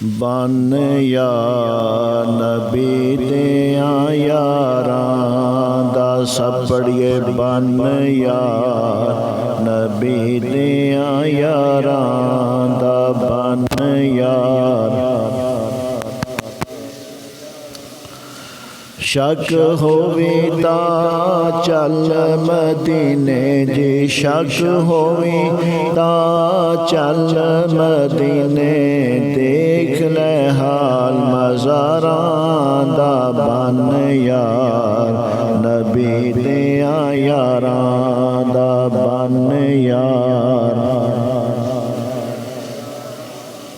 ਬਨ ਯਾ ਨਬੀ ਦਿਆਂ ਯਾਰਾਂ ਦਾ। ਸਭ ਪੜ੍ਹੀਏ ਬਨ ਯਾ ਨਬੀ ਦਿਆਂ ਯਾਰਾਂ ਦਾ। ਬਨ ਯਾਰ ਸ਼ੱਕ ਹੋਵੇ ਤਾਂ ਚੱਲ ਮਦੀਨੇ ਜੀ। ਸ਼ੱਕ ਹੋਵੇ ਤਾਂ ਚੱਲ ਮਦੀਨੇ। ਦੇਖ ਲੈ ਹਾਲ ਮਜ਼ਾਰਾਂ ਦਾ। ਬਨ ਯਾਰ ਨਬੀ ਦਿਆਂ ਯਾਰਾਂ ਦਾ। ਬਨ ਯਾਰ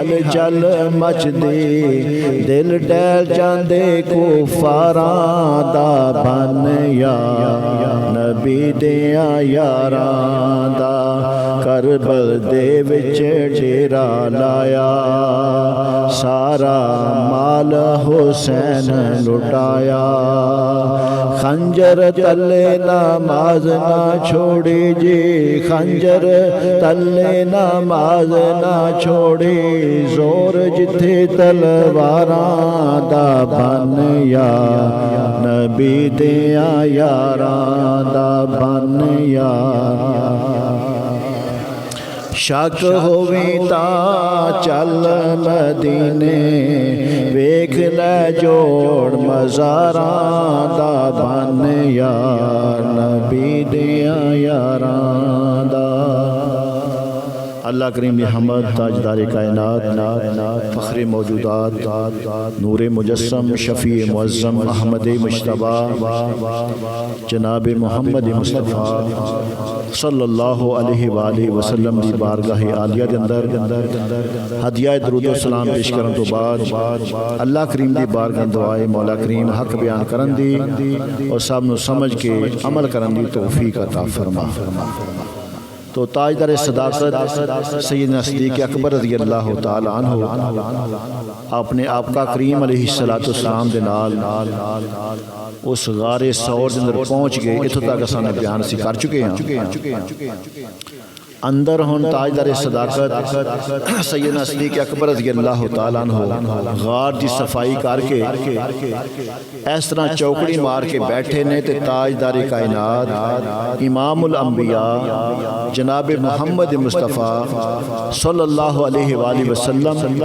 ہلچل مچدی دل ڈیل جاندے کفاراں دا بن یا نبی دیاں یاراں دا کربل دے وچ ڈیرا لایا سارا مال حسین لٹایا خنجر تلے نماز نہ چھوڑی جی خنجر تلے نماز نہ چھوڑی زور جتھے تلواراں دا بن یا نبی دیاں یاراں دا بن یا شک ہووی تا چل مدینے ویکھ لے جوڑ مزاراں دا بن یا نبی دیاں یاراں دا اللہ کریم دی حمد تاجدار کائنات فخر موجودات نور مجسم شفیع معظم احمد مجتبی جناب محمد مصطفیٰ صلی اللہ علیہ وآلہ وسلم دی بارگاہ عالیہ دے اندر ہدیہ درود و سلام پیش کرن تو بعد اللہ کریم دی بارگاہ دعائے مولا کریم حق بیان کرن دی اور سب نو سمجھ کے عمل کرن دی توفیق عطا فرما تو تاجدار صداقت سیدنا صدیق اکبر رضی اللہ تعالی عنہ اپنے آقا کریم علیہ السلام دے نال اس غار ثور دے اندر پہنچ گئے اتھوں تک اساں بیان سی کر چکے ہیں اندر ہون تاجدار صداقت سیدنا صدیق اکبر رضی اللہ تعالیٰ عنہ غار دی صفائی کر کے اس طرح چوکڑی مار کے بیٹھے نے تے تاجدار کائنات امام الانبیاء جناب محمد مصطفیٰ صلی اللہ علیہ وآلہ وسلم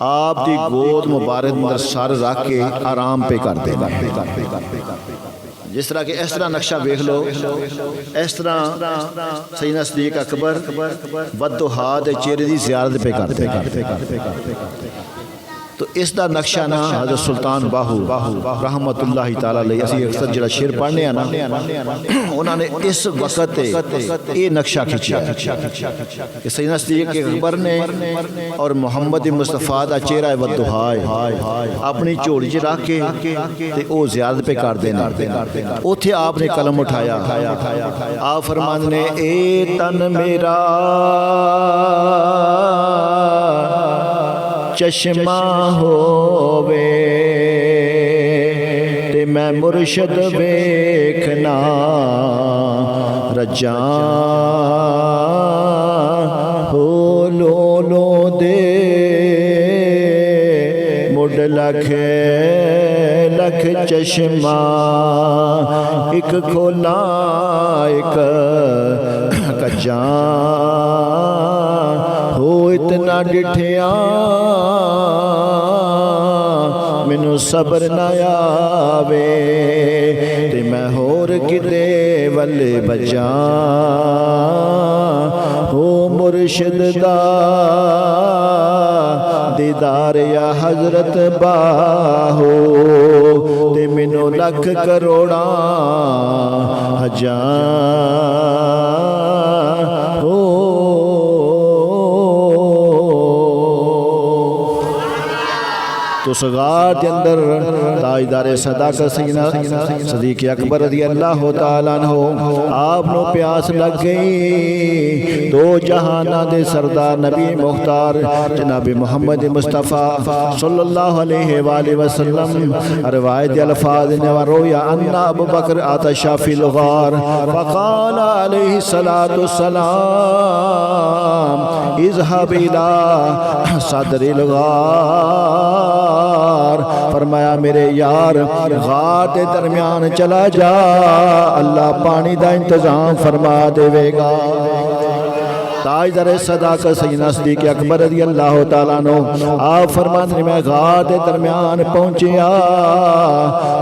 آپ دی گود مبارک اندر سر رکھ کے آرام پہ کر دے جس طرح کہ اس طرح نقشہ بیخ لو اس طرح سیدنا صدیق اکبر ودہا دے چہرے دی زیارت پہ کرتے تو اس دا نقشہ نا حضرت سلطان باہو رحمت اللہ تعالیٰ علیہ اسی اکثر جڑا شیر پڑھنے ہیں نا انہوں نے اس وقت یہ نقشہ کھچیا کہ سیدنا صدیق اکبر نے اور محمد مصطفیٰ دا چہرہ ودہائے اپنی چوڑی چ رکھ کے او زیارت پہ کر دینا اوتھے آپ نے قلم اٹھایا آپ فرمان نے اے تن میرا چشمہ ہووے تے میں مرشد ویکھنا رجاں ہو لو دے مڈ لکھ چشمہ ایک کھولا ایک کجاں ہو اتنا ڈٹھیاں مینو صبر نہ آوے تے میں ہور کدے ول بجاں ہو مرشد دا دیدار یا حضرت باہو تے مینو لکھ کروڑاں ہجاں ہو تو سغار کے اندر تاجدار صداقت سیدنا صدیق اکبر رضی اللہ تعالیٰ عنہ آپ نو پیاس لگ گئی دو جہانہ دے سردار نبی مختار جناب محمد مصطفیٰ صلی اللہ علیہ وآلہ وسلم روایت الفاظ نے ورویا ان ابو بکر عطش فی الغار فقال علیہ السلام اذهب الى صدر الغار فرمایا میرے یار غار دے درمیان چلا جا اللہ پانی دا انتظام فرما دے گا تاجدار صداقت سیدنا صدیق اکبر رضی اللہ تعالیٰ عنہ آپ فرماتے ہیں میں غار دے درمیان پہنچیا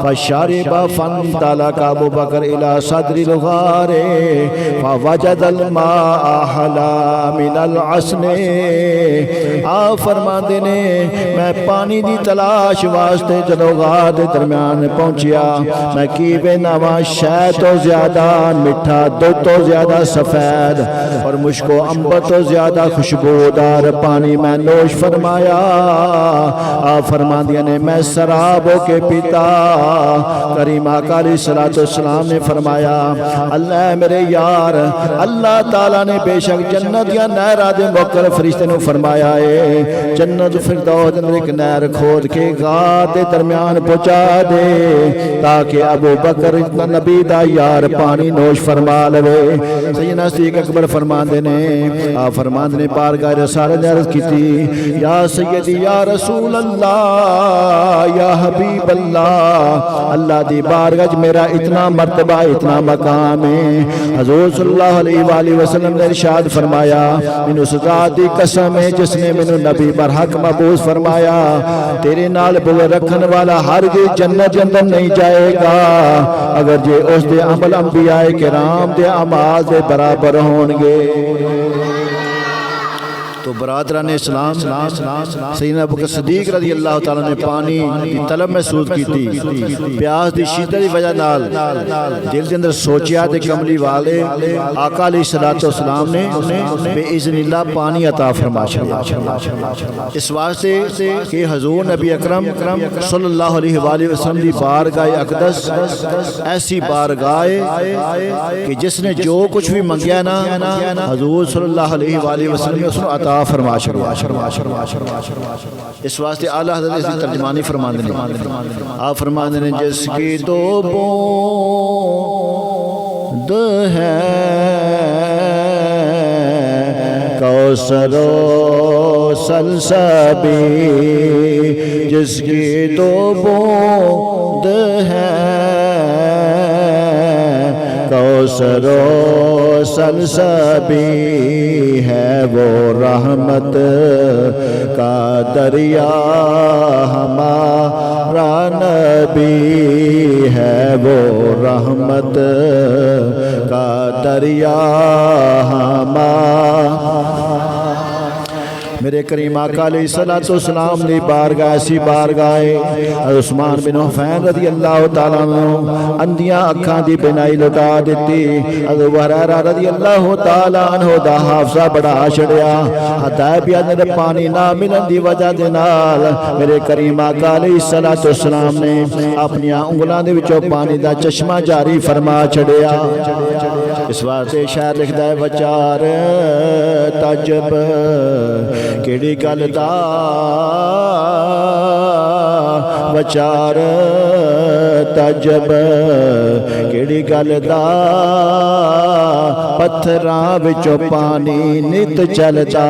فشارب فانطلق ابو بکر الى صدر الغار فوجد الماء احلا من العسل آپ فرماتے ہیں میں پانی دی تلاش واسطے جدو غار دے درمیان پہنچیا میں کی بے نوا شہ تو زیادہ مٹھا دودھ تو زیادہ سفید اور مشک و امبر تو زیادہ خوشبودار پانی میں نوش فرمایا۔ آپ فرماندیا نے میں سراب ہو کے پیتا۔ کریم آقا علیہ السلام نے فرمایا اللہ میرے یار، اللہ تعالیٰ نے بے شک جنت یا نہر دے موکر فرشتے نے فرمایا ہے جنت فردوس اندر ایک نہر کھود کے غار دے درمیان پہنچا دے تاکہ ابو بکر اتنا نبی دا یار پانی نوش فرما لے۔ سیدنا صدیق اکبر فرماندے نے آپ فرماندے نے بارگاہ رسالت نے عرض کی تھی یا سیدی یا رسول اللہ یا حبیب اللہ، اللہ دی بارگاہ میرا اتنا مرتبہ اتنا مقام ہے۔ حضور صلی اللہ علیہ وآلہ وسلم نے ارشاد فرمایا من اس ذات دی قسم ہے جس نے منو نبی برحق مبعوث فرمایا تیرے نال بغض رکھن والا ہرگز جنت اندر نہیں جائے گا اگر جے اس دے عمل انبیاء کرام دے اعمال دے برابر ہون گے۔ تو برادران اسلام سیدنا ابوبکر صدیق رضی اللہ تعالیٰ نے پانی دی طلب محسوس کی تھی، پیاس دی شدت دی وجہ نال دل دے اندر سوچیا تے کملی والے آقا علیہ السلام نے بے اذن اللہ پانی عطا فرما چھڑیا۔ اس واسطے کہ حضور نبی اکرم صلی اللہ علیہ وآلہ وسلم دی بارگاہ اقدس ایسی بارگاہ کہ جس نے جو کچھ بھی منگیا نا حضور صلی اللہ علیہ وآلہ وسلم نے اس کو عطا فرما چھڑیا۔ اس واسطے اعلیٰ حضرت اس کی ترجمانی فرماندے نے آپ فرماندے نے جس کی دو بوند ہے کوثر و سلسبی، جس کی دو بوند ہے کوثر و سلسبی ہے وہ رحمت کا دریا ہمارا نبی ہے وہ رحمت کا دریا ہمارا۔ میرے کریم آقا علیہ السلام نے بارگاہ ایسی بارگاہ عثمان بن عفان رضی اللہ تعالیٰ عنہ اندھیاں اکھاں دی بینائی لٹا دیتی، ابو ہریرہ رضی اللہ تعالیٰ عنہ دا حافظہ بڑا چھڑیا، ہتائے پیادے دے پانی نہ ملن دی وجہ دے نال میرے کریم آقا علیہ السلام نے اپنی انگلاں دے وچوں پانی دا چشمہ جاری فرما چھڑیا۔ اس واسطے شاعر لکھدا ہے وچار تجب کیڑی گل دا وچار تجب کیڑی گل دا پتھراں وچوں پانی نت چلدا۔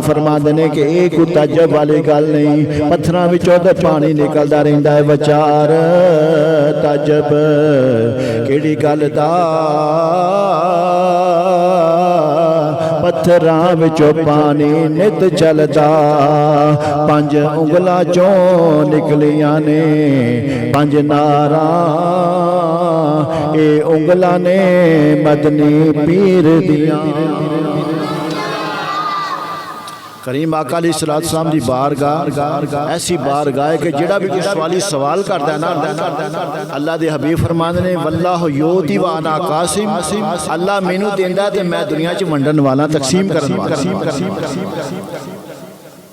فرماندے نے کہ ایک تجب والی گل نہیں، پتھراں وچوں تے پانی نکلدا رہندا ہے۔ وچار تجب کیڑی گل دا پتھراں وچوں پانی نت چلدا، پنج انگلاں چوں نکلیاں نے پنج ناراں، اے انگلاں نے مدنی پیر دیاں۔ کریم آقا علیہ السلام دی بارگاہ ایسی بارگاہ ہے کہ جڑا بھی سوالی سوال کرتا ہے نا اللہ دے حبیب فرماندے نے واللہ یوتی وانا قاسم، اللہ مینوں دیندا تے میں دنیا چ ونڈن والا تقسیم کرن والا۔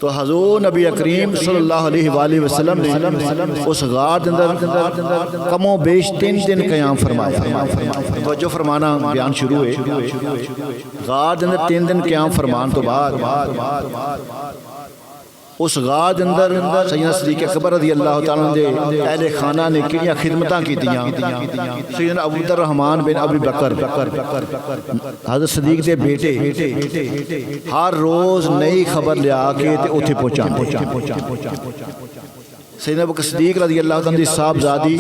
تو حضور نبی اکریم صلی اللہ علیہ وآلہ وسلم نے اس غار دے اندر کم و بیش 3 دن قیام فرمایا۔ توجہ فرمانا بیان شروع ہے۔ غار دے اندر 3 دن قیام فرمان تو بعد اس غار دے اندر سیدنا صدیق اکبر رضی اللہ تعالیٰ عنہ دے اہل خانہ نے کڑیاں خدمتاں کیتیاں۔ سیدنا ابو الرحمن بن ابی بکر حضرت صدیق دے بیٹے ہر روز نئی خبر لیا کے تے اوتھے پہنچاندے۔ سیدنا ابوبکر صدیق رضی اللہ عنہ دی صاحبزادی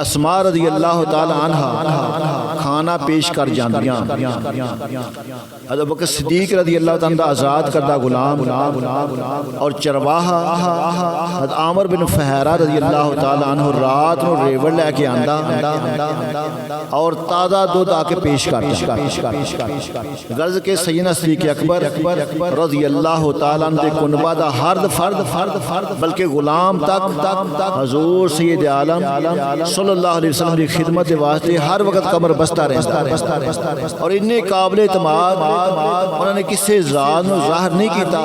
اسماء رضی اللہ تعالی عنہا کھانا پیش کر جاندیاں۔ حضرت ابوبکر صدیق رضی اللہ عنہ دا آزاد کردہ غلام اور چرواہا حضرت عامر بن فہیرہ رضی اللہ تعالی عنہ رات نو ریوڑ لے کے آندا اور تازہ دودھ آ کے پیش کرتا۔ غرض کے سیدنا صدیق اکبر رضی اللہ تعالی عنہ دے کنبہ دا ہر فرد بلکہ غلام تک حضور سید عالم صلی اللہ علیہ وسلم کی خدمت واسطے ہر وقت کمر بستہ بستا رہتا اور انہیں قابل اعتماد انہوں نے کسے ذات نو ظاہر نہیں کیتا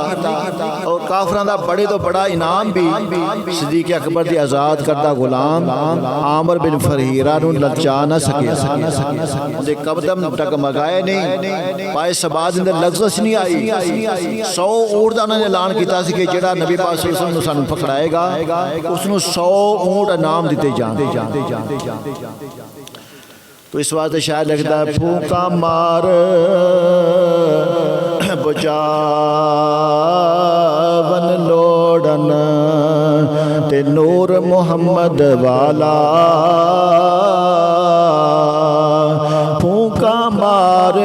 اور کافران دا بڑے تو بڑا انعام بھی صدیق اکبر دی آزاد کردہ غلام عامر بن فہیرہ نو للچا نہ سکیا دے قدم تک مگائے نہیں پائے سباد اندر لغزش نہیں آئی 100 اونٹ دا انہوں نے اعلان کیتا سی کہ جڑا نبی پاک صلی اللہ علیہ وسلم سانو پکڑائے گا اس نو 100 اونٹ انعام دیتے جان تو اس واسطے شاید لگتا ہے پھونکا مار بچا ون لوڑن تے نور محمد والا پھونکا مار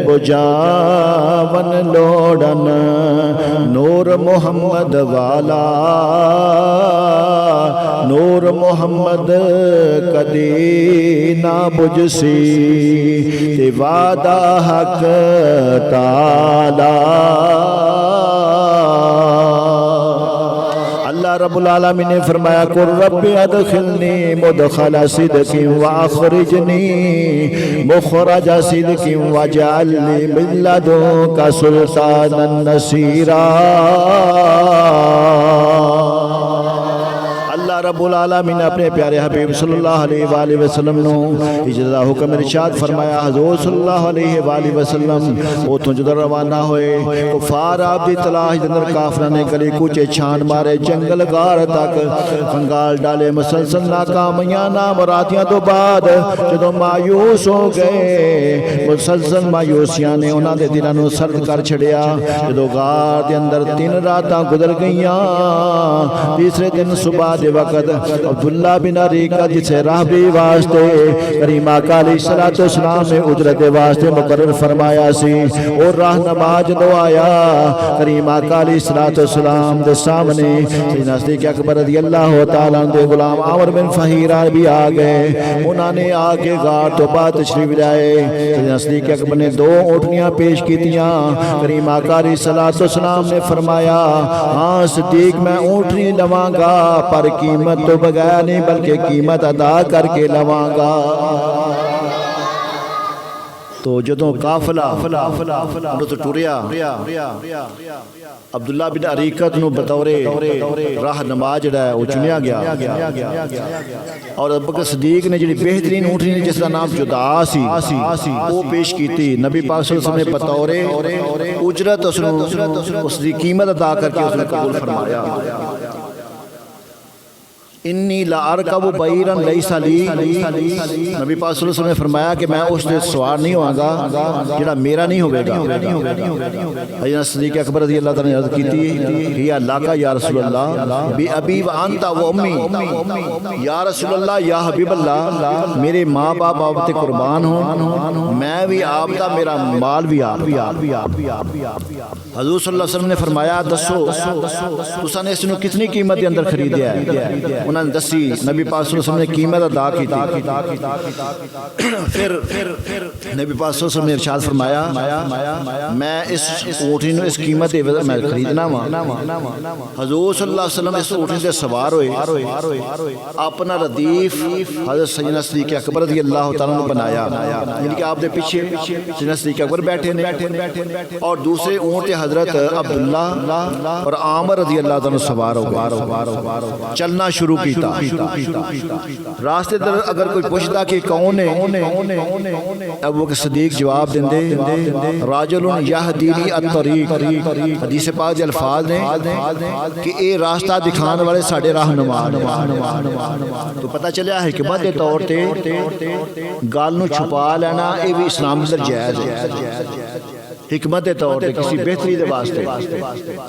بجاون لوڑن نور محمد والا نور محمد کدی نہ بجسی تے وعدہ حق تعالی اللہ رب العالمین نے فرمایا قل رب ادخلنی مدخل صدق واخرجنی مخرج صدق واجعل لي من لدنك سلطانا نصيرا اللہ رب العالمین نے اپنے پیارے حبیب صلی اللہ علیہ وآلہ وسلم نو اجازہ حکم ارشاد فرمایا حضور صلی اللہ علیہ وآلہ وسلم اوتھوں جدر روانہ ہوئے کفار آپ دی تلاش اندر کافرہ نے گلی کوچے چھان مارے جنگل غار تک کنگال ڈالے مسلسل ناکامیاں نامراتیاں تو بعد جدوں مایوس ہو گئے مسلسل مایوسیاں نے انہاں دے دلاں نو سرد کر چھڑیا جدوں غار دے اندر 3 راتاں گزر گئیاں تیسرے دن صبح دے وقت عبداللہ بن عریقہ جسے راہبی واسطے کریم آقا علیہ السلام نے اجرت واسطے مقرر فرمایا سی اور راہ نماز دو آیا کریم آقا علیہ السلام دے سامنے سیدنا صدیق اکبر رضی اللہ تعالیٰ دے غلام عامر بن فہیرہ بھی آگئے انہوں نے آگے غار تو بعد تشریف لائے سیدنا صدیق اکبر نے 2 اونٹنیاں پیش کیتیاں کریم آقا علیہ السلام نے فرمایا ہاں صدیق میں اونٹنی لواں گا پر قیمت تو بغیر نہیں بلکہ قیمت ادا کر کے لواں گا تو جدوں قافلہ تو ٹریا عبداللہ بن عریقت نو بطور راہ نماز جڑا ہے وہ چنیا گیا اور ابوبکر صدیق نے جڑی بہترین اونٹنی نے جس کا نام جدا سی وہ پیش کیتی نبی پاک صلی اللہ علیہ وسلم نے بطور اجرت اس دی قیمت ادا کر کے اس نے قبول فرمایا انی لا ارکب بعیرا لیس لی نبی پاک صلی اللہ علیہ وسلم نے فرمایا کہ میں اس سے سوار نہیں ہوں گا جڑا میرا نہیں ہوگا حضرت صدیق اکبر رضی اللہ تعالیٰ نے عرض کیتی ہی اللہ کا یا رسول اللہ بی ابی و انت و امی یا رسول اللہ یا حبیب اللہ میرے ماں باپ آپ تے قربان ہوں میں بھی آپ دا میرا مال بھی آپ حضور صلی اللہ علیہ وسلم نے فرمایا دسو تساں نے اس نو کتنی قیمت دے اندر خریدیا ہے انہوں نے دسی نبی پاک صلی اللہ علیہ وسلم نے قیمت ادا کی تھی پھر نبی پاک صلی اللہ علیہ وسلم نے ارشاد فرمایا میں اس اونٹنی نو اس قیمت دے میں خریدنا وا حضور صلی اللہ علیہ وسلم اس اونٹنی تے سوار ہوئے اپنا ردیف حضرت سیدنا صدیق اکبر رضی اللہ تعالیٰ نے بنایا یعنی کہ آپ دے پیچھے سیدنا صدیق اکبر بیٹھے نے اور دوسرے اونٹ حضرت عبداللہ اور عامر رضی اللہ تعالیٰ سوار ہو گئے چلنا شروع کیتا راستے در اگر کوئی پوچھتا کہ کون ہے ابوبکر صدیق جواب دیندے راجل یہدینی الطریق حدیث پاک دے الفاظ نے کہ اے راستہ دکھان والے ساڈے راہنما تو پتہ چلیا حکمت کے طور تے گل نو چھپا لینا اے بھی اسلام اندر جائز ہے حکمت دے طور تے کسی بہتری دے واسطے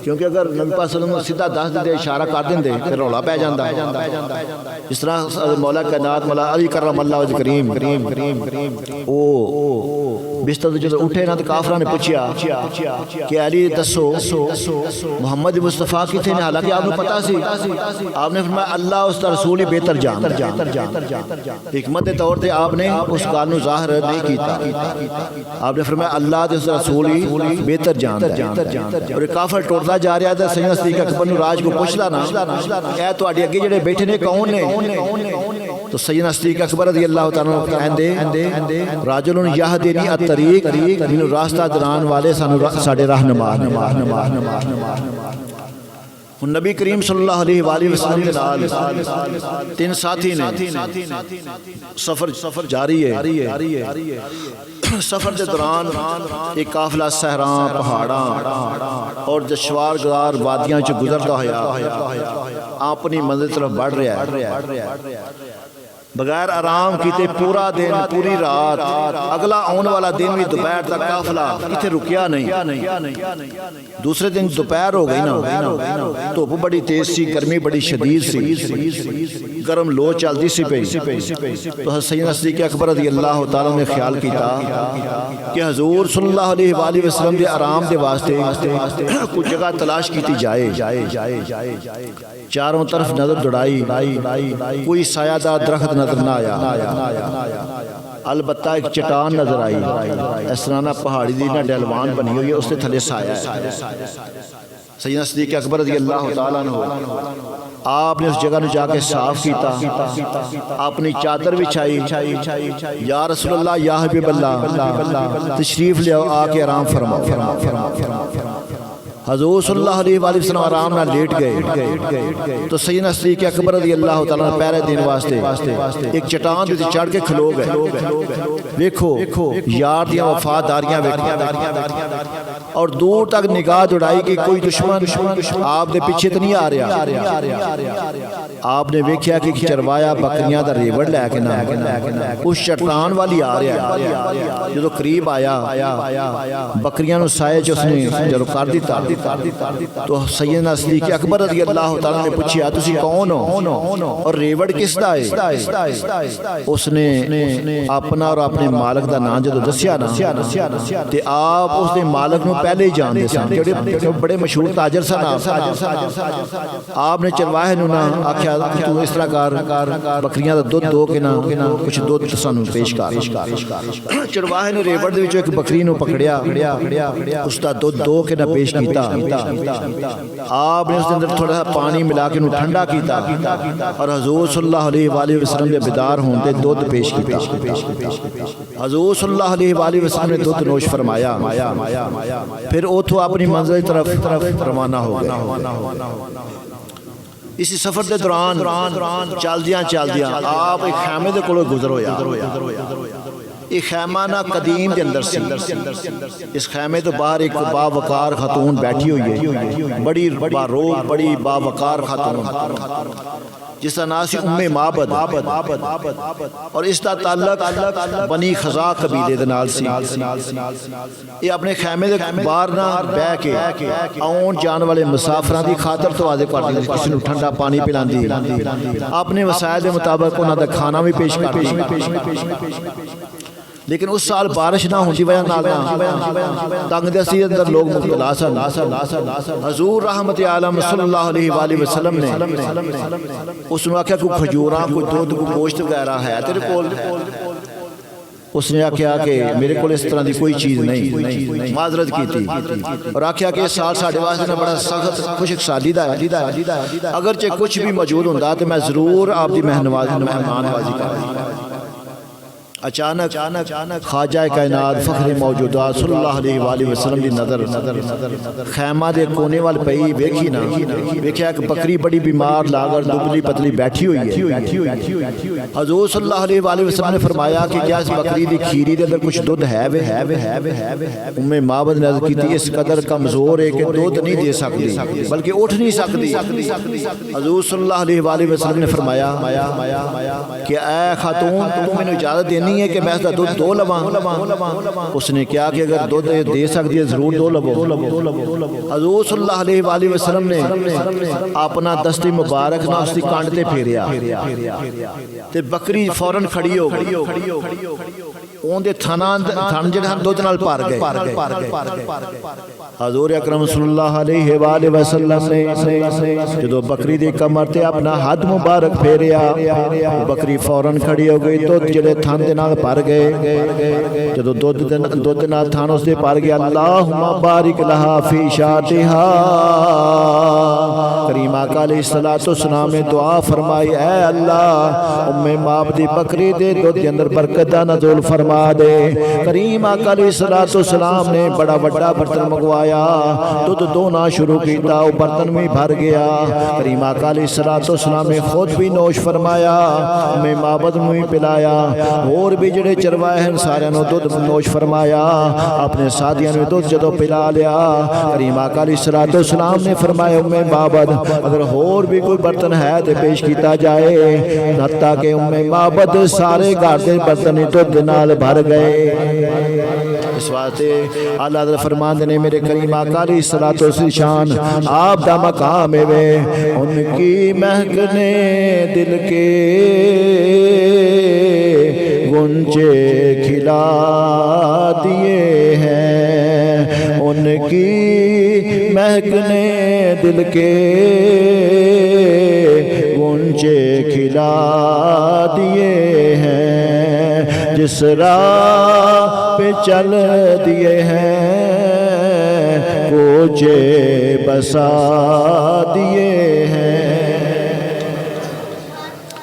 کیونکہ اگر نبی پاک صلی اللہ علیہ وسلم سیدھا دس دے اشارہ کر دیندے تے رولا پہ جاندا ہے اس طرح مولا کائنات مولا علی کرم اللہ وجہ کریم او بستر جب اٹھے نا تو کافران نے پوچھیا کہ علی دسو محمد مصطفیٰ کتنے نے حالانکہ آپ نے پتا سی آپ نے فرمایا اللہ اس کا رسول ہی بہتر جان حکمت طور تے آپ نے اس گل نو ظاہر نہیں کیتا آپ نے فرمایا اللہ دے اس رسول ہی بہتر جاندا ہے۔ اور کافر ٹردا جا رہا تے سیدنا صدیق اکبر نو راج کو پوچھدا نا اے تواڈے اگے جڑے بیٹھے نے کون نے؟ تو سیدنا صدیق اکبر رضی اللہ تعالیٰ عنہ کہندے راجل یہدینی الطریق، مینوں راستہ دلان والے ساڈے رہنما۔ نبی کریم صلی اللہ علیہ وآلہ وسلم کے نال تین ساتھی نے، سفر جاری ہے۔ سفر کے دوران ایک قافلہ صحراں، پہاڑاں اور دشوار گزار وادیاں چ گزرتا ہوا اپنی منزل طرف بڑھ رہا ہے، بغیر آرام کیتے پورا دن پوری رات، اگلا آن والا دن بھی دوپہر تک قافلہ کتے رکیا نہیں۔ دوسرے دن دوپہر ہو گئی نا، دھوپ بڑی تیز سی، گرمی بڑی شدید سی، گرم لو چلتی سی پئی۔ تو سیدنا صدیق اکبر رضی اللہ تعالیٰ نے خیال کیتا کہ حضور صلی اللہ علیہ وآلہ وسلم دے آرام دے واسطے کچھ جگہ تلاش کیتی جائے۔ چاروں طرف نظر دوڑائی، کوئی سایہ دار درخت نظر نہ آیا، البتہ ایک چٹان نظر آئی، اس طرح نہ پہاڑی دی نہ ڈھلوان بنی ہوئی ہے، اس سے تھلے سایہ ہے۔ سیدنا صدیق اکبر رضی اللہ تعالیٰ عنہ آپ نے اس جگہ جا کے صاف کیتا، اپنی چادر بچھائی، یا رسول اللہ یا حبیب اللہ تشریف لے آؤ، آ کے آرام فرماؤ۔ حضور صلی اللہ علیہ وآلہ وسلم آرام نہ لیٹ گئے تو سیدنا صدیق اکبر رضی اللہ تعالیٰ پہلے دن واسطے ایک چٹان تے چڑھ کے کھلو گئے۔ ویکھو یار دیاں وفاداریاں اور دور تک نگاہ دوڑائی کہ کوئی دشمن آپ دے پیچھے تو نہیں آ رہا۔ آپ نے ویکھیا کہ چروایا بکریاں دا ریوڑ لے کے نہ اس چٹان والی آ رہا ہے۔ جدو قریب آیا بکریاں نو سائے چ اس نے جدو کر دیتا تو سیدنا صدیق اکبر رضی اللہ تعالیٰ نے پوچھیا تسی کون ہو اور ریوڑ کس دا ہے؟ اس نے اپنا اور اپنے مالک دا نام جدو دسیا نا تے آپ اس دے مالک نو پہلے ہی جان دے سن، جو بڑے مشہور تاجر سن۔ آپ نے چرواہے نو نہ آکھیا تو اس طرح کر بکریاں دا دودھ دو کے نہ کچھ دودھ سانو پیش کر۔ چرواہے نے ریوڑ دے وچوں ایک بکری نو پکڑیا، اس دا دودھ دو کے نہ پیش کیتا۔ آپ نے اس اندر تھوڑا سا پانی ملا کے انہوں ٹھنڈا کیتا اور حضور صلی اللہ علیہ وآلہ وسلم دے بیدار ہون دے دودھ پیش کیتا۔ حضور صلی اللہ علیہ وآلہ وسلم نے دودھ نوش فرمایا، پھر اوتھو اپنی منزل طرف روانہ ہو گئے۔ اسی سفر دے دوران چلدیاں آپ ایک خیمے دے کولوں گزر ہویا۔ ایک خیمہ نا قدیم کے اندر سی، اس خیمے تو باہر ایک باوقار خاتون بیٹھی ہوئی ہے، بڑی باروق بڑی باوقار خاتون، جس کا نام سی معبد، اور اس کا تعلق بنی خزاع قبیلے دے نال سی۔ یہ اپنے خیمے دے باہر نہ بہ کے آن جان والے مسافراں دی خاطر تو واضح کر دی، کسی نوں ٹھنڈا پانی پلاندی، اپنے وسائل دے مطابق انہاں دا کھانا بھی پیش کرتی۔ لیکن اس سال بارش نہ ہونے کی وجہ نال تنگ دستی اندر لوگ مبتلا سن۔ حضور رحمت عالم صلی اللہ علیہ وآلہ وسلم نے اس نے آکھیا کوئی کھجوراں کوئی دودھ کوئی گوشت وغیرہ ہے تیرے کول؟ اس نے آکھیا کہ میرے کول اس طرح دی کوئی چیز نہیں، معذرت کی تھی، اور آکھیا کہ اس سال ساڈے واسطے بڑا سخت خشک سالی دا ہے، اگرچہ کچھ بھی موجود ہوندا تو میں ضرور آپ دی مہمان نوازی کروں۔ اچانک خواجہ کائنات فخر موجودات صلی اللہ علیہ وآلہ وسلم دی نظر خیمہ دے کونے وال پئی ویکھی نا، ویکھیا کہ بکری بڑی بیمار لاغر دبلی پتلی بیٹھی ہوئی ہے۔ حضور صلی اللہ علیہ وآلہ وسلم نے فرمایا کہ کیا اس بکری دی کھیری دے اندر کچھ دودھ ہے؟ معبد نے عرض کی تھی اس قدر کمزور ہے کہ دودھ نہیں دے سکتی بلکہ اٹھ نہیں سکتی۔ حضور صلی اللہ علیہ وآلہ وسلم نے فرمایا کہ اے خاتون تم مینوں اجازت دینی ہے کہ میں اس کا دودھ دو لواں؟ اس نے کیا کہ اگر دودھ دے سکتی ہے ضرور دو لو۔ حضور صلی اللہ علیہ وآلہ وسلم نے اپنا دستی مبارک نہ اس کی کانڈ تے پھیریا تے بکری فوراً کھڑی ہو گئی۔ ਉਹਦੇ ਥਣ ਜਿਹੜੇ ਹਨ ਦੁੱਧ ਨਾਲ ਭਰ ਗਏ। حضور اکرم صلی اللہ علیہ وآلہ وسلم نے جدو بکری دی کمر تے اپنا ہاتھ مبارک پھیریا، بکری فوراً کھڑی ہو گئی، دودھ جڑے تھان دے نال بھر گئے۔ جدو دودھ نال تھان اس دے بھر گیا، اللہم بارک لہا فی شاتہا، کریم آقا علیہ السلام نے دعا فرمائی، اے اللہ ام ماب دی بکری دے دودھ دے اندر برکت دا نزول فرما دے۔ کریم آقا علیہ السلام نے بڑا بڑا برتن منگوایا، دودھ دونا شروع کیتا، وہ برتن میں بھر گیا۔ کریم آقا علیہ السلام نے خود بھی نوش فرمایا، میں مابد میں پلایا، اور بھی جڑے چروائے ہیں سارے نو دودھ نوش فرمایا، اپنے ساتھیاں نے دودھ جدو پلا لیا۔ کریم آقا علیہ السلام نے فرمایا، ام مابد اگر اور بھی کوئی برتن ہے تو پیش کیتا جائے، حتیٰ کہ ام مابد سارے گھر دے برتن دودھ نال بھر گئے۔ اس واسطے اللہ تعالیٰ فرماندے نے میرے کریم آقا علیہ السلام آپ دا مقام ہے، ان کی مہک نے دل کے گنچے کھلا دیے ہیں، ان کی مہک نے دل کے گنچے کھلا دیے ہیں، جس راہ پہ چل دیے ہیں کوچے بسا دیے ہیں۔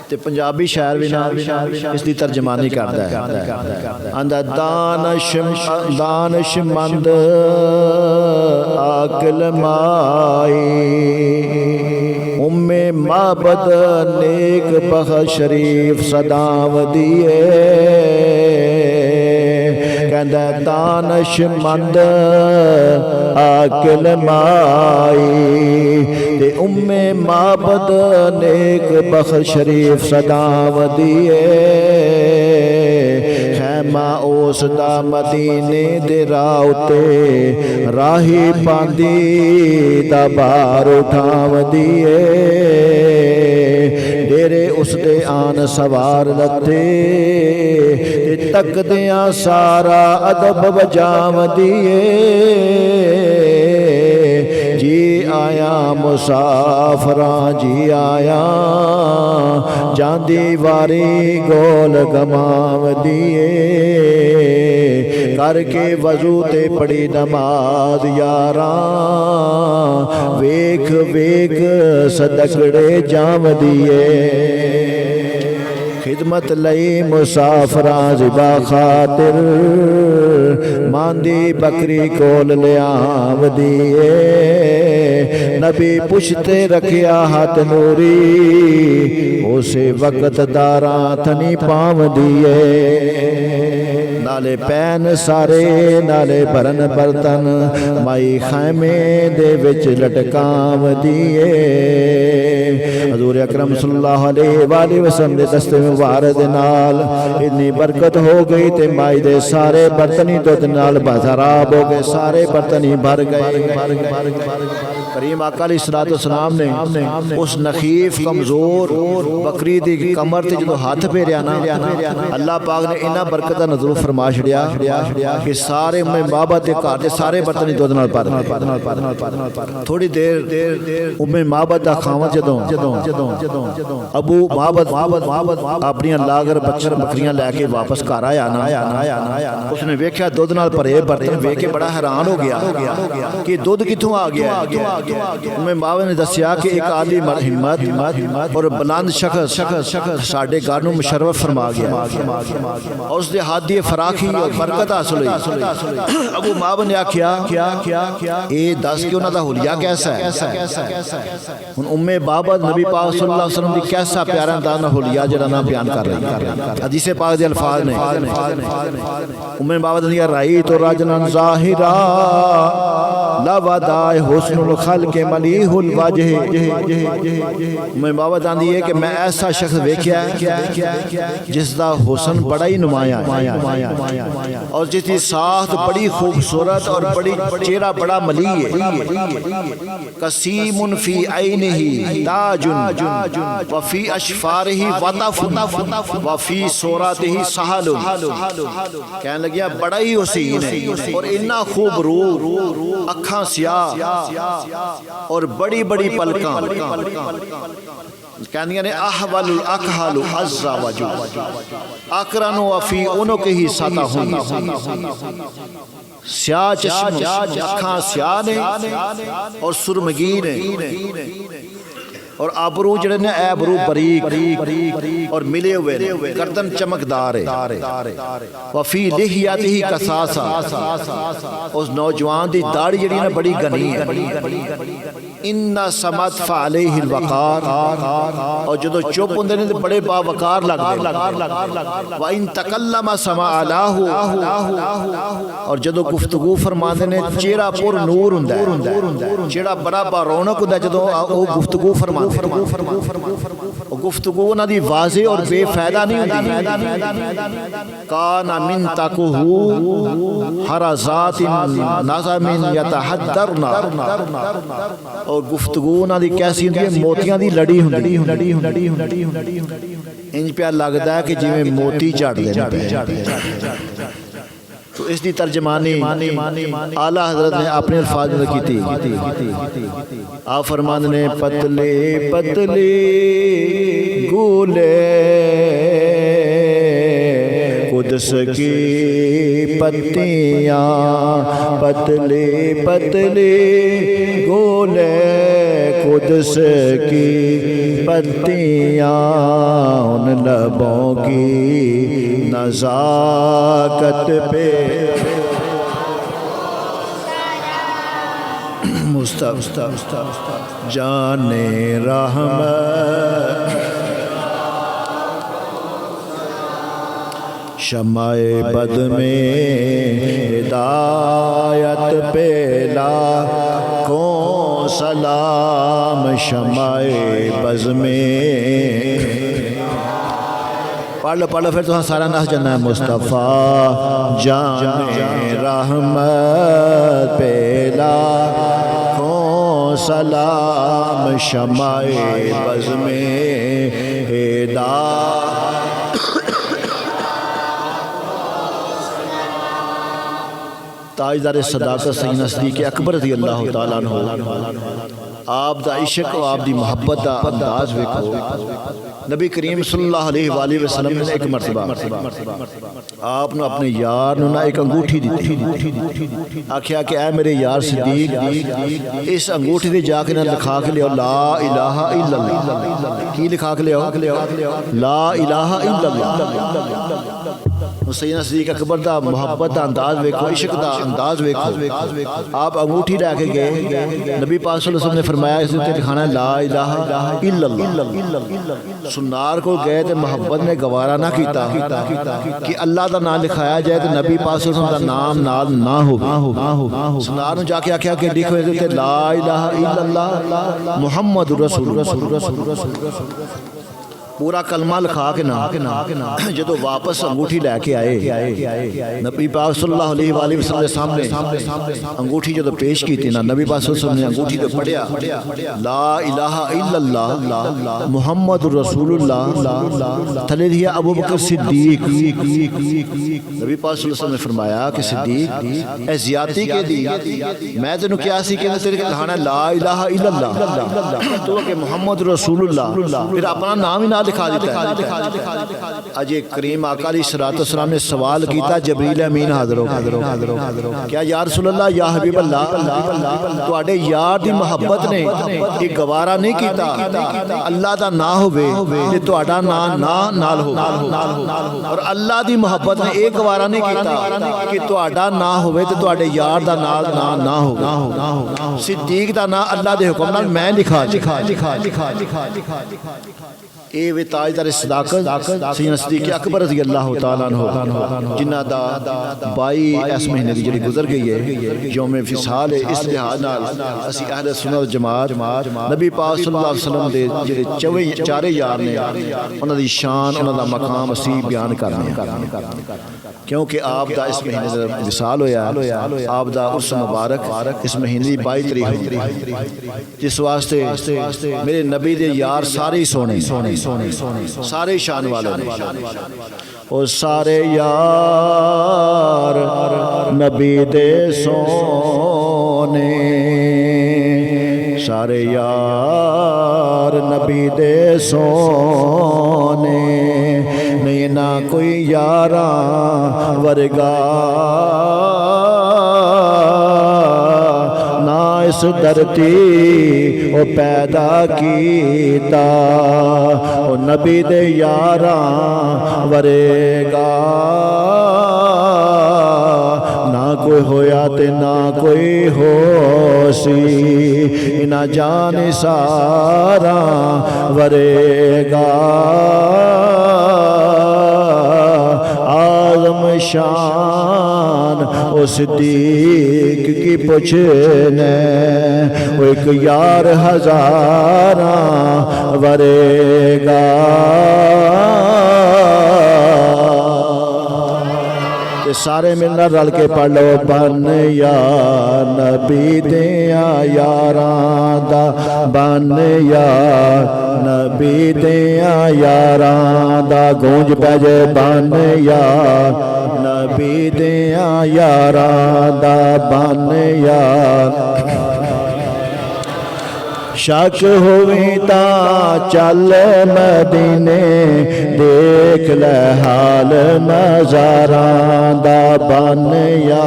تے پنجابی شاعر بھی اس دی ترجمانی کرتا ہے، اندر دانش مند عاقل مائی، ام مابد نیک بخ شریف صداو دیے، کہندہ دانش مند عاقل مائی تے ام مابد نیک بخ شریف صداو دیے، خیمہ اس دا مدینے دے راہ تے راہی پاندی دا بار اٹھاو دیے، ڈیرے اس دے آن سوار لتے تک دیاں سارا ادب بجاو دیے، جی آیا مسافراں جی آیا جاندی واری گول گماو دیے، کر کے وضو تے پڑی نماز یاراں ویکھ ویکھ صدقڑے جام دیے، خدمت لئی مسافراں زبا خاطر ماندی بکری کول لیاو دیے، نبی پشتے رکھیا ہاتھ نوری اسے وقت داراں تھنی پاو دیے، نالے پین سارے نالے برن برتن مائی خیمے دے وچ لٹکاو دیے، حضور اکرم صلی اللہ علیہ وآلہ وسلم دے دستے مبارک نال اتنی برکت ہو گئی تے مائی دے سارے برتنی دودھ نال بازاراب ہو گئے، سارے برتنی بھر گئے۔ کریم آقا علیہ السلام نے اس نخیف کمزور بکری دی کمر تے جدو ہاتھ پھیریا نا، اللہ پاک نے انہاں برکت دا نزول فرما چھڑیا کہ سارے ام مابد دے گھر دے سارے برتن دودھ نال بھر گئے۔ تھوڑی دیر ام مابد دا خاوند جدوں ابو مابد اپنی لاغر بکریاں لے کے واپس گھر آیا نا، اس نے ویکھیا دودھ نال بھرے برتن ویکھ کے بڑا حیران ہو گیا کہ دودھ کتھوں آ گیا۔ ام مابد نے دسیا کہ ایک عالی ہمت اور بلند شخص ساڈے گھر نوں مشرف فرما گیا، اور اس دے ہاتھ دی فراخی اور برکت حاصل ہوئی۔ ابو مابد نے آکھیا اے دس کہ انہاں دا حلیہ کیسا ہے؟ ہن ام مابد نبی پاک صلی اللہ علیہ وسلم دی کیسا پیارا انداز نال حلیہ جڑا نا بیان کر رہی ہے۔ حدیث پاک دے الفاظ نے، ام مابد نے رأیت رجلا ظاہرا لودائے حسن الخلق ملیح الوجہ. میں بابا جاندی ہے کہ میں ایسا شخص ویکھیا ہے جس دا حسن بڑا ہی نمایاں اور جس کی ساخت بڑی خوبصورت اور بڑی چہرہ بڑا ملیح ہے. قسیم فی عینہ تاج وفی اشفارہ وطف وفی صورتہ سہل. کہنے لگیا بڑا ہی حسین ہے اور اتنا خوب رو, اکھاں سیاہ اور بڑی بڑی پلکاں. کہنے نے احول الاکحل عز وجو اقرن وفی عنقہ سطح. سیاہ چشم اکھاں سیاہ نے اور سرمگین ہے اور ابرو جڑے نے ابرو بریک اور ملے ہوئے گردن چمکدار ہے. وفی لحیتہ کثاثہ اس نوجوان دی داڑھی جڑی نا بڑی گھنی ہے. ان سمت فعلیہ الوقار اور جدو چپ ہوندے نے تے بڑے باوقار لگدے. وان تکلم سمع لہ اور جدو گفتگو فرماندے نے چہرہ پر نور ہوندا ہے, چہرہ بڑا با رونق ہوندا ہے جدو او گفتگو فرماندے. گفتگو نہ دی واضح اور بے فائدہ نہیں ہوتی. کان من تقہ حرزات نظم یتحدرن اور گفتگو نہ دی کیسی ہوندی ہے موتیاں دی لڑی ہوندی. انج پیا لگدا ہے کہ جویں موتی جھڑ دے پے. تو اس دی ترجمانی اعلیٰ حضرت نے اپنے الفاظ میں کی تھی. آپ فرماندے نے پتلے پتلے گولے قدس کی پتیاں, پتلے پتلے گولے قدس کی پتیاں, ان لبوں کی نزاکت پہ مصطفیٰ جان رحمت شمع بد میں ہدایت پہ لاکھوں سلام. شمع بز میں پڑھ لو پھر تو سارا ناس جانا ہے. مصطفیٰ جان رحمت پہ لاکھوں سلام. شمع بز میں ہدایت تاجدار صداقت سیدنا صدیق اکبر رضی اللہ تعالیٰ عنہ. آپ دا عشق و آپ دی محبت دا انداز ویکھو. نبی کریم صلی اللہ علیہ وآلہ وسلم نے ایک مرتبہ آپ نے اپنے یار نے ایک انگوٹھی دی. آکھیا کہ اے میرے یار صدیق اس انگوٹھی دے جا کے نہ لکھا کے لے لا الہ الا اللہ. کی لکھا کے لے لا الہ الا اللہ. سیدنا صدیق اکبر دا محبت دا انداز ویکھو, عشق دا انداز ویکھو. آپ انگوٹھی رہ کے گئے, نبی پاک صلی اللہ علیہ وسلم نے فرمایا اس نے لکھانا ہے لا الہ الا اللہ. سنار کو گئے تے محبت نے گوارا نہ کیتا کہ اللہ دا نام لکھایا جائے تے نبی پاک صلی اللہ علیہ وسلم دا نام نال نہ ہو. سنار نے جا کے آکھیا کہ لکھو تے لا الہ الا اللہ محمد رسول اللہ. پورا کلمہ لکھا کے نہ جدو واپس انگوٹھی لے کے آئے نبی پاک صلی اللہ علیہ وآلہ وسلم کے سامنے انگوٹھی جدو پیش کی تھی نا, نبی پاک صلی اللہ علیہ وسلم نے انگوٹھی تو پڑھیا لا الہ الا اللہ محمد رسول اللہ. تھلے دیا ابو بکر صدیق. نبی پاک صلی اللہ علیہ وسلم نے فرمایا کہ صدیق اے زیادتی کے دی میں تینوں کیا سی کہ تیرے کہانا لا الہ الا اللہ تو کہ محمد رسول اللہ پھر اپنا نام ہی نہ لکھا دیتا ہے. اج کریم آقا علیہ الصلوۃ والسلام نے سوال کیتا جبریل امین حاضر ہو کیا یا رسول اللہ یا حبیب اللہ تواڈے یار دی محبت نے یہ گوارا نہیں کیتا اللہ دا نہ ہوے تے تواڈا نام نال ہو, اور اللہ دی محبت نے یہ گوارا نہیں کیتا کہ تواڈا نہ ہوے تے تواڈے یار دا نام نہ ہو. صدیق دا نام اللہ دے حکم نال میں لکھا. اے وے تاجدار صداقت سیدنا صدیق اکبر رضی اللہ تعالیٰ عنہ جنہ دا 22 اس مہینے دی جڑی گزر گئی ہے یوم فصال ہے، اس لحاظ نال اسی اہل سنت والجماعت نبی پاک صلی اللہ علیہ وسلم دے جڑے چارے یار نے انہاں دی شان انہاں دا مقام اسی بیان کرنے کیونکہ آپ دا اس مہینے دا وصال ہویا آپ دا عرس مبارک اس مہینے دی 22 تاریخ جس واسطے میرے نبی دے یار سارے سونے سارے شان والے او سارے یار نبی دے سونے سارے یار نبی دے سونے نہیں نہ کوئی یاراں ورگا نہ اس دھرتی او پیدا کیتا او نبی دے یاراں ورگا نہ کوئی ہویا تے نہ کوئی ہو سی نہ جان سارا ورگا آزم شان او صدیق کی پوچھنے وہ ایک یار ہزاراں ورگا سارے ملنا رل کے پڑھ لو بن یا نبی دیاں یاراں دا بن یا نبی دیاں یاراں دا گونج پہ جے بن یا نبی دیاں یاراں دا بن یا شک ہوئی تا چل مدینے دیکھ لے حال مزاراں دا بن یا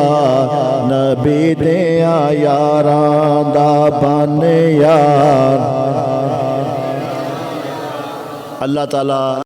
نبی دیاں یاراں دا بن یا اللہ تعالی